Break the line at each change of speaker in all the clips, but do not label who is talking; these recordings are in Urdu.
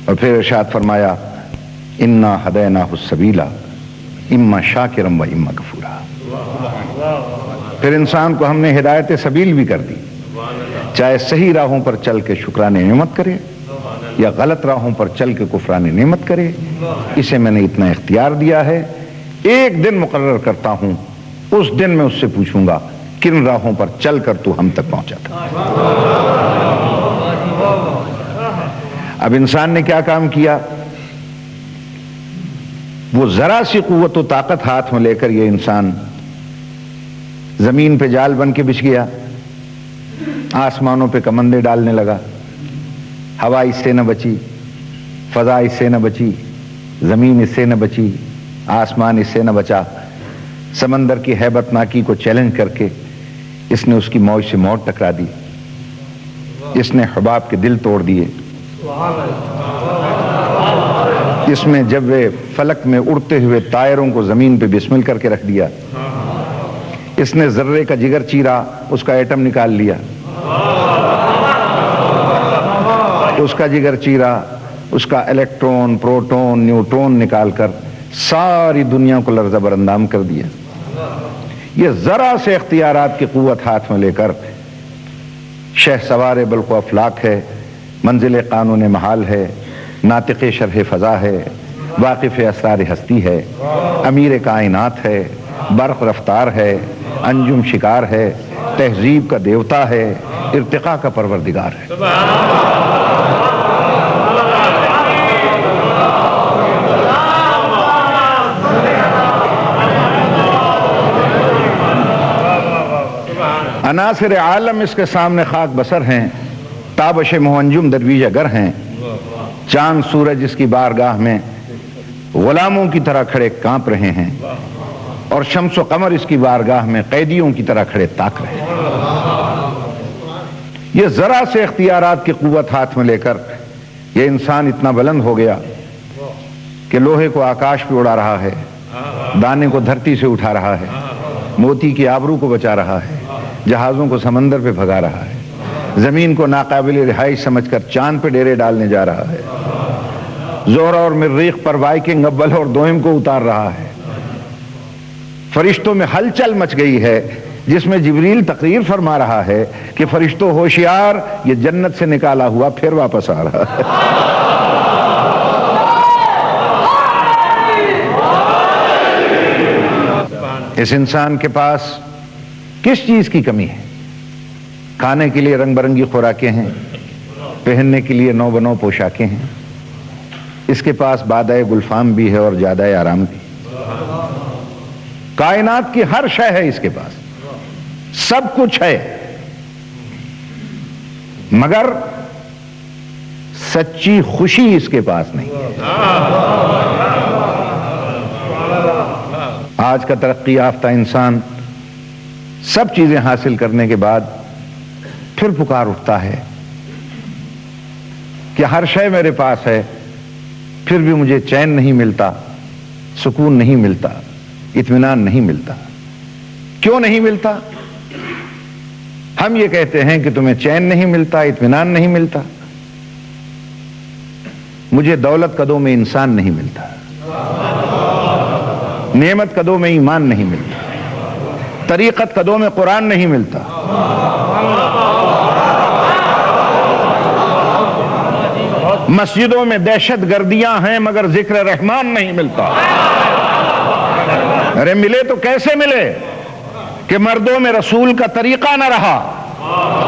اور پھر ارشاد فرمایا انا ہدیناہ السبیلا اما شاکرا و اما کفورا. پھر انسان کو ہم نے ہدایت سبیل بھی کر دی، چاہے صحیح راہوں پر چل کے شکران نعمت کرے یا غلط راہوں پر چل کے کفران نعمت کرے. اسے میں نے اتنا اختیار دیا ہے، ایک دن مقرر کرتا ہوں، اس دن میں اس سے پوچھوں گا کن راہوں پر چل کر تو ہم تک پہنچا تھا. اب انسان نے کیا کام کیا؟ وہ ذرا سی قوت و طاقت ہاتھ میں لے کر یہ انسان زمین پہ جال بن کے بچھ گیا، آسمانوں پہ کمندے ڈالنے لگا، ہوا اس سے نہ بچی، فضا اس سے نہ بچی، زمین اس سے نہ بچی، آسمان اس سے نہ بچا. سمندر کی ہیبت ناکی کو چیلنج کر کے اس نے اس کی موج سے موت ٹکرا دی، اس نے حباب کے دل توڑ دیے، اس میں جب وہ فلک میں اڑتے ہوئے طائروں کو زمین پہ بسمل کر کے رکھ دیا، اس نے ذرے کا جگر چیرا، اس کا ایٹم نکال لیا، اس کا جگر چیرا، اس کا الیکٹرون، پروٹون، نیوٹرون نکال کر ساری دنیا کو لرزہ براندام کر دیا. یہ ذرا سے اختیارات کی قوت ہاتھ میں لے کر شہ سوار بلخ و افلاک ہے، منزل قانون محال ہے، ناطق شرح فضا ہے، واقف اسرار ہستی ہے، امیر کائنات ہے، برق رفتار ہے، انجم شکار ہے، تہذیب کا دیوتا ہے، ارتقاء کا پروردگار ہے. عناصر عالم اس کے سامنے خاک بسر ہیں، تابش منجم درویش گر ہیں، چاند سورج اس کی بارگاہ میں غلاموں کی طرح کھڑے کانپ رہے ہیں، اور شمس و قمر اس کی بارگاہ میں قیدیوں کی طرح کھڑے تاک رہے ہیں. یہ ذرا سے اختیارات کی قوت ہاتھ میں لے کر یہ انسان اتنا بلند ہو گیا کہ لوہے کو آکاش پہ اڑا رہا ہے، دانے کو دھرتی سے اٹھا رہا ہے، موتی کی آبرو کو بچا رہا ہے، جہازوں کو سمندر پہ بھگا رہا ہے، زمین کو ناقابل رہائش سمجھ کر چاند پہ ڈیرے ڈالنے جا رہا ہے، زہرہ اور مریخ پر وائکنگ اول اور دوئم کو اتار رہا ہے. فرشتوں میں ہلچل مچ گئی ہے جس میں جبریل تقریر فرما رہا ہے کہ فرشتوں ہوشیار، یہ جنت سے نکالا ہوا پھر واپس آ رہا ہے. اس انسان کے پاس کس چیز کی کمی ہے؟ کھانے کے لیے رنگ برنگی خوراکیں ہیں، پہننے کے لیے نو بنو پوشاکیں ہیں، اس کے پاس بادۂ گلفام بھی ہے اور جادۂ آرام بھی. کائنات کی ہر شے ہے اس کے پاس، سب کچھ ہے، مگر سچی خوشی اس کے پاس نہیں ہے. آج کا ترقی یافتہ انسان سب چیزیں حاصل کرنے کے بعد پھر پکار اٹھتا ہے کہ ہر شے میرے پاس ہے، پھر بھی مجھے چین نہیں ملتا، سکون نہیں ملتا، اطمینان نہیں ملتا. کیوں نہیں ملتا؟ ہم یہ کہتے ہیں کہ تمہیں چین نہیں ملتا، اطمینان نہیں ملتا. مجھے دولت قدوں میں انسان نہیں ملتا، نعمت قدوں میں ایمان نہیں ملتا، طریقت قدوں میں قرآن نہیں ملتا. مسجدوں میں دہشت گردیاں ہیں مگر ذکر رحمان نہیں ملتا. ارے ملے تو کیسے ملے کہ مردوں میں رسول کا طریقہ نہ رہا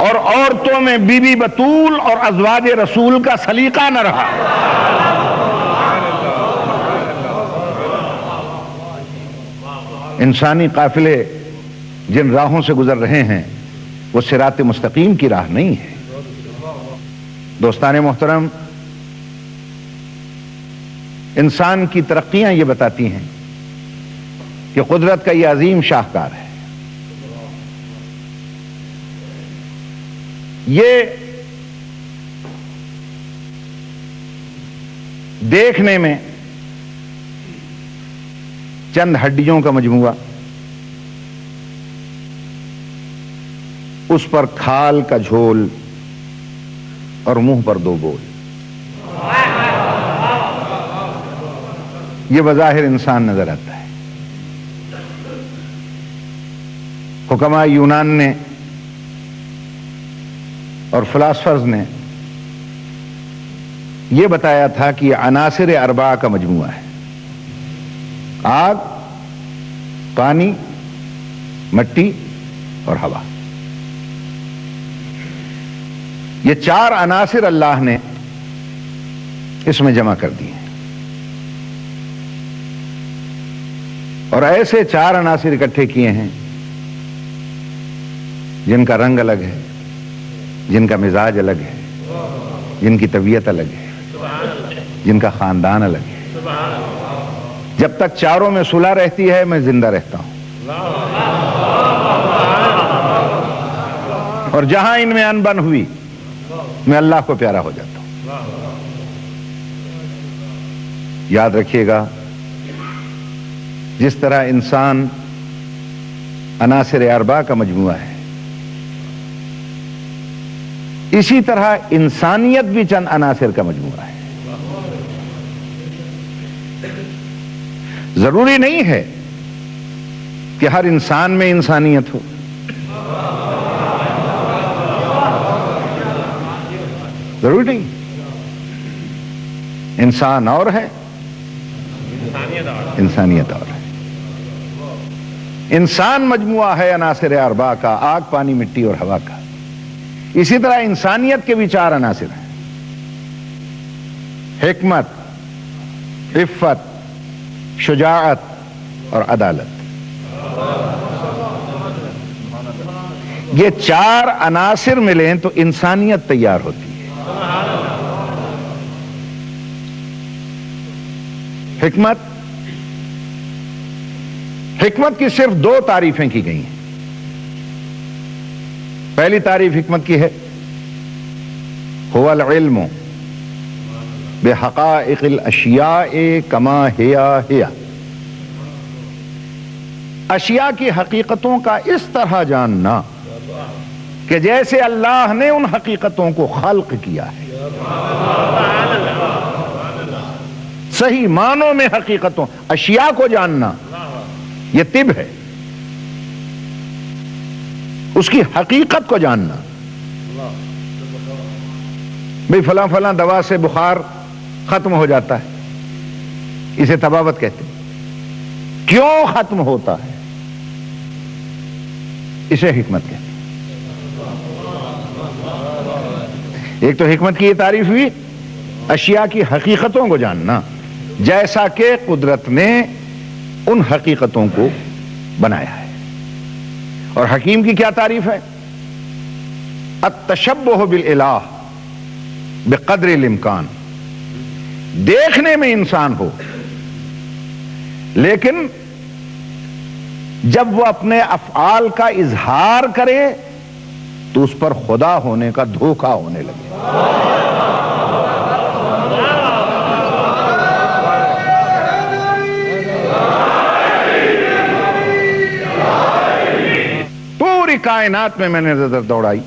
اور عورتوں میں بی بی بطول اور ازواج رسول کا سلیقہ نہ رہا. انسانی قافلے جن راہوں سے گزر رہے ہیں وہ صراط مستقیم کی راہ نہیں ہے. دوستان محترم، انسان کی ترقیاں یہ بتاتی ہیں کہ قدرت کا یہ عظیم شاہکار ہے. یہ دیکھنے میں چند ہڈیوں کا مجموعہ، اس پر کھال کا جھول اور منہ پر دو بول. یہ بظاہر انسان نظر آتا ہے. حکماء یونان نے اور فلاسفرز نے یہ بتایا تھا کہ یہ عناصر اربعہ کا مجموعہ ہے. آگ، پانی، مٹی اور ہوا. یہ 4 عناصر اللہ نے اس میں جمع کر دیے اور ایسے 4 عناصر اکٹھے کیے ہیں جن کا رنگ الگ ہے، جن کا مزاج الگ ہے، جن کی طبیعت الگ ہے، جن کا خاندان الگ ہے. جب تک چاروں میں صلح رہتی ہے میں زندہ رہتا ہوں، اور جہاں ان میں انبن ہوئی میں اللہ کو پیارا ہو جاتا ہوں. یاد رکھیے گا، جس طرح انسان عناصر اربعہ کا مجموعہ ہے، اسی طرح انسانیت بھی چند عناصر کا مجموعہ ہے. ضروری نہیں ہے کہ ہر انسان میں انسانیت ہو. ضروری نہیں. انسان اور ہے، انسانیت اور ہے. انسان مجموعہ ہے عناصر اربعہ کا، آگ، پانی، مٹی اور ہوا کا. اسی طرح انسانیت کے بھی 4 عناصر ہیں: حکمت، عفت، شجاعت اور عدالت. یہ 4 عناصر ملیں تو انسانیت تیار ہوتی ہے. حکمت کی صرف 2 تعریفیں کی گئی ہیں. پہلی تعریف حکمت کی ہے: هو العلم بحقائق الاشیاء کما ہی. اشیاء کی حقیقتوں کا اس طرح جاننا کہ جیسے اللہ نے ان حقیقتوں کو خلق کیا ہے. صحیح معنوں میں حقیقتوں، اشیاء کو جاننا یہ طب ہے. اس کی حقیقت کو جاننا. بھئی فلاں فلاں دوا سے بخار ختم ہو جاتا ہے، اسے طبابت کہتے ہیں. کیوں ختم ہوتا ہے؟ اسے حکمت کہتے ہیں. ایک تو حکمت کی یہ تعریف ہوئی اشیاء کی حقیقتوں کو جاننا، جیسا کہ قدرت نے ان حقیقتوں کو بنایا ہے. اور حکیم کی کیا تعریف ہے؟ التشبہ بالالہ بقدر الامکان. دیکھنے میں انسان ہو لیکن جب وہ اپنے افعال کا اظہار کرے تو اس پر خدا ہونے کا دھوکہ ہونے لگے. پوری کائنات میں نے نظر دوڑائی،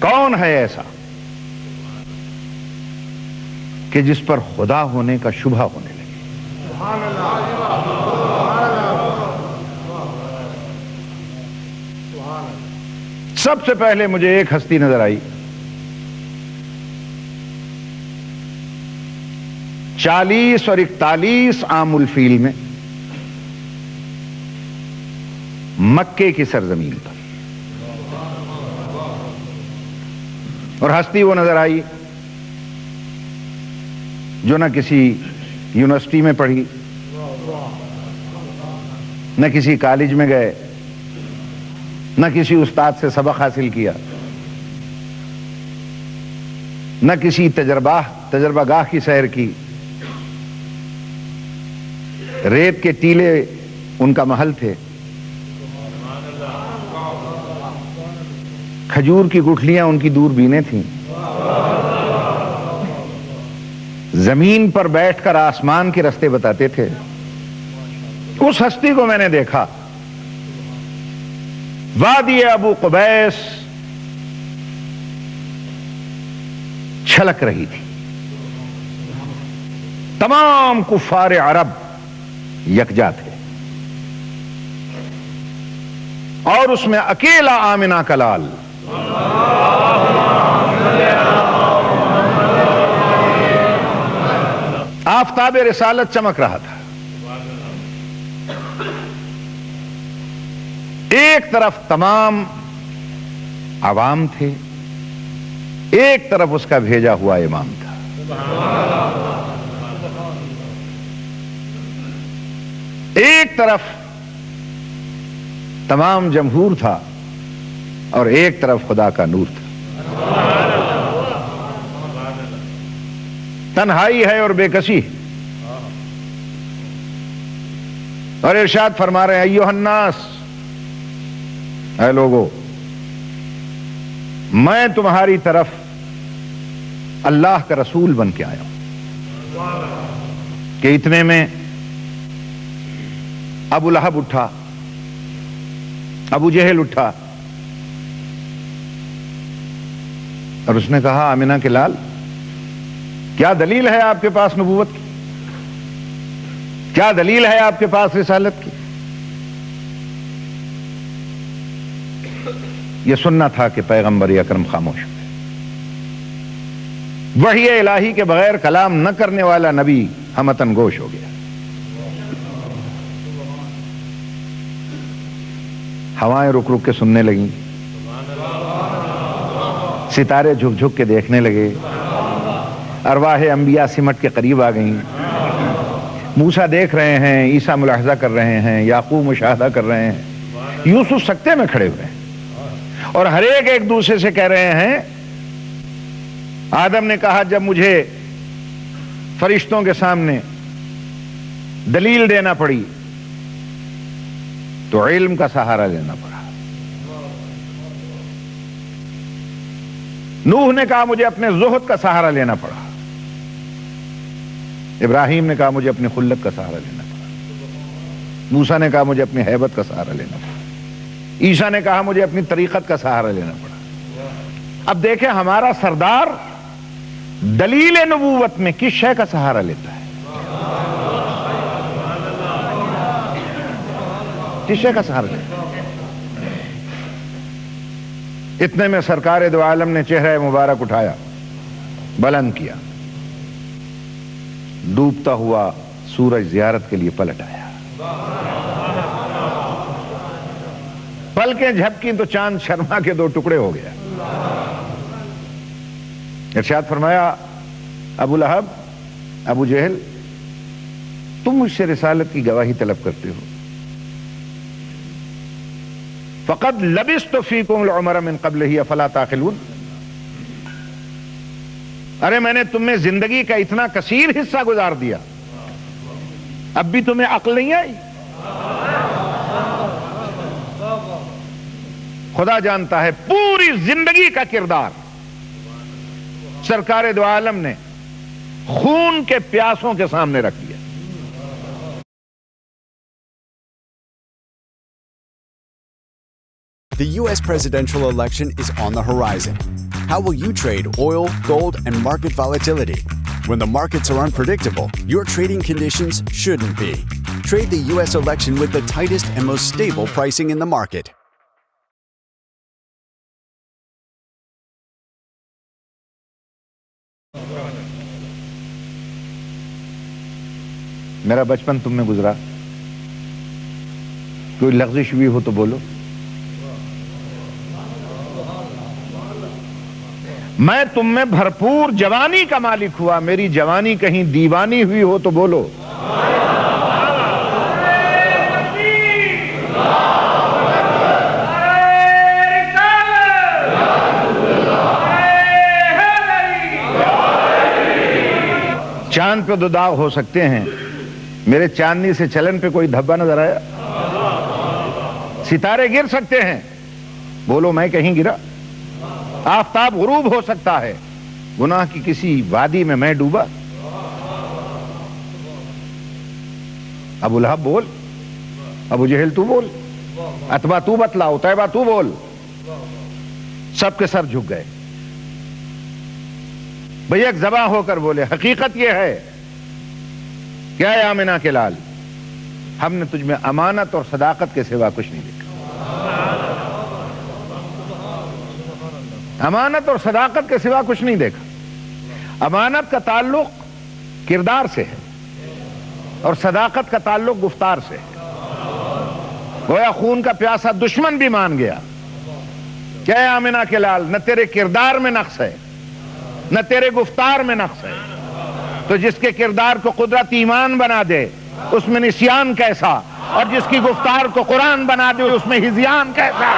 کون ہے ایسا کہ جس پر خدا ہونے کا شبہ ہونے لگے. سب سے پہلے مجھے ایک ہستی نظر آئی، 40 اور 41 عام الفیل میں مکے کی سرزمین پر. اور ہستی وہ نظر آئی جو نہ کسی یونیورسٹی میں پڑھی، نہ کسی کالج میں گئے، نہ کسی استاد سے سبق حاصل کیا، نہ کسی تجربہ گاہ کی سیر کی. ریت کے ٹیلے ان کا محل تھے، کھجور کی گٹھلیاں ان کی دوربینیں تھیں. زمین پر بیٹھ کر آسمان کے راستے بتاتے تھے. اس ہستی کو میں نے دیکھا، وادی ابو قبیس چھلک رہی تھی. تمام کفار عرب یکجا تھے، اور اس میں اکیلا آمنہ کا لال آفتاب رسالت چمک رہا تھا۔ ایک طرف تمام عوام تھے، ایک طرف اس کا بھیجا ہوا امام تھا۔ ایک طرف تمام جمہور تھا اور ایک طرف خدا کا نور تھا۔ تنہائی ہے اور بے کسی، اور ارشاد فرما رہے ہیں ایھا الناس، اے لوگو، میں تمہاری طرف اللہ کا رسول بن کے آیا ہوں۔ کہ اتنے میں ابو لہب اٹھا، ابو جہل اٹھا، اور اس نے کہا آمنہ کے لال، کیا دلیل ہے آپ کے پاس نبوت کی؟ کیا دلیل ہے آپ کے پاس رسالت کی؟ یہ سننا تھا کہ پیغمبر اکرم خاموش ہوئے۔ وحی الہی کے بغیر کلام نہ کرنے والا نبی ہمتن گوش ہو گیا۔ ہوائیں رک رک کے سننے لگیں، ستارے جھک جھک کے دیکھنے لگے، ارواح انبیاء سمٹ کے قریب آ گئیں۔ موسیٰ دیکھ رہے ہیں، عیسیٰ ملاحظہ کر رہے ہیں، یعقوب مشاہدہ کر رہے ہیں، یوسف سکتے میں کھڑے ہوئے ہیں، اور ہر ایک دوسرے سے کہہ رہے ہیں۔ آدم نے کہا جب مجھے فرشتوں کے سامنے دلیل دینا پڑی تو علم کا سہارا لینا پڑا۔ نوح نے کہا مجھے اپنے زہد کا سہارا لینا پڑا۔ ابراہیم نے کہا مجھے اپنی خلت کا سہارا لینا پڑا۔ موسیٰ نے کہا مجھے اپنی ہیبت کا سہارا لینا پڑا۔ عیسیٰ نے کہا مجھے اپنی طریقت کا سہارا لینا پڑا۔ اب دیکھیں ہمارا سردار دلیل نبوت میں کس شے کا سہارا لیتا ہے؟ کس شے کا سہارا لیتا ہے؟ اتنے میں سرکار دو عالم نے چہرہ مبارک اٹھایا، بلند کیا، ڈوبتا ہوا سورج زیارت کے لیے پلٹ آیا۔ پلکیں جھپکی تو چاند شرما کے دو ٹکڑے ہو گیا۔ ارشاد فرمایا ابو لہب، ابو جہل، تم مجھ سے رسالت کی گواہی طلب کرتے ہو، فقد لبثت فیکم العمر من قبلہ افلا تعقلون۔ ارے میں نے تم میں زندگی کا اتنا کثیر حصہ گزار دیا، اب بھی تمہیں عقل نہیں آئی؟ خدا جانتا ہے پوری زندگی کا کردار سرکار دو عالم نے خون کے پیاسوں کے سامنے رکھ دیا۔
The U.S. presidential election is on the horizon. How will you trade oil, gold, and market volatility? When the markets are unpredictable, your trading conditions shouldn't be. Trade the U.S. election with the tightest and most stable pricing in the market.
میرا بچپن تم میں گزرا، کوئی لغزش بھی ہو تو بولو۔ میں تم میں بھرپور جوانی کا مالک ہوا، میری جوانی کہیں دیوانی ہوئی ہو تو بولو۔ چاند پہ دو داغ ہو سکتے ہیں، میرے چاندنی سے چلن پہ کوئی دھبا نظر آیا؟ ستارے گر سکتے ہیں، بولو میں کہیں گرا؟ آفتاب غروب ہو سکتا ہے، گناہ کی کسی وادی میں میں ڈوبا؟ ابو لہب بول، ابو جہل تو بول، اتبا تو بتلا، اتیبہ تو بول۔ سب کے سر جھک گئے، بھئی ایک زباں ہو کر بولے حقیقت یہ ہے کیا ہے آمنہ کے لال، ہم نے تجھ میں امانت اور صداقت کے سوا کچھ نہیں دیکھا۔ امانت اور صداقت کے سوا کچھ نہیں دیکھا۔ امانت کا تعلق کردار سے ہے اور صداقت کا تعلق گفتار سے ہے۔ گویا خون کا پیاسا دشمن بھی مان گیا کیا ہے آمنہ کے لال، نہ تیرے کردار میں نقص ہے نہ تیرے گفتار میں نقص ہے، تو جس کے کردار کو قدرت ایمان بنا دے اس میں نسیان کیسا، اور جس کی گفتار کو قرآن بنا دے اس میں ہذیان کیسا۔